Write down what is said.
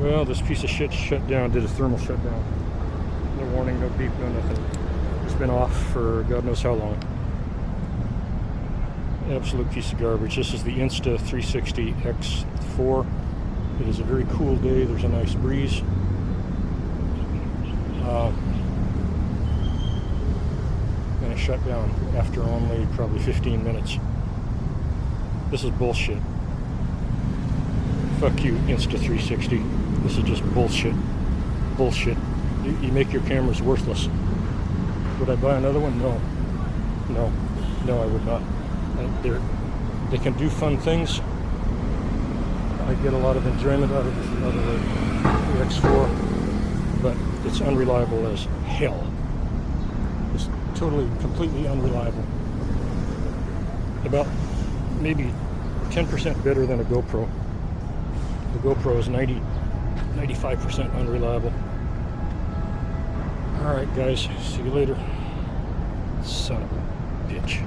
Well, this piece of shit shut down, did a thermal shutdown. No warning, no beep, no nothing. It's been off for God knows how long. Absolute piece of garbage. This is the Insta360 X4. It is a very cool day. There's a nice breeze. And it shut down after only probably 15 minutes. This is bullshit. Fuck you, Insta360. This is just bullshit. Bullshit. You make your cameras worthless. Would I buy another one? No. No. No, I would not. They can do fun things. I get a lot of enjoyment out of the X4, but it's unreliable as hell. It's totally, completely unreliable. About maybe 10% better than a GoPro. The GoPro is 95% unreliable. Alright guys, see you later. Son of a bitch.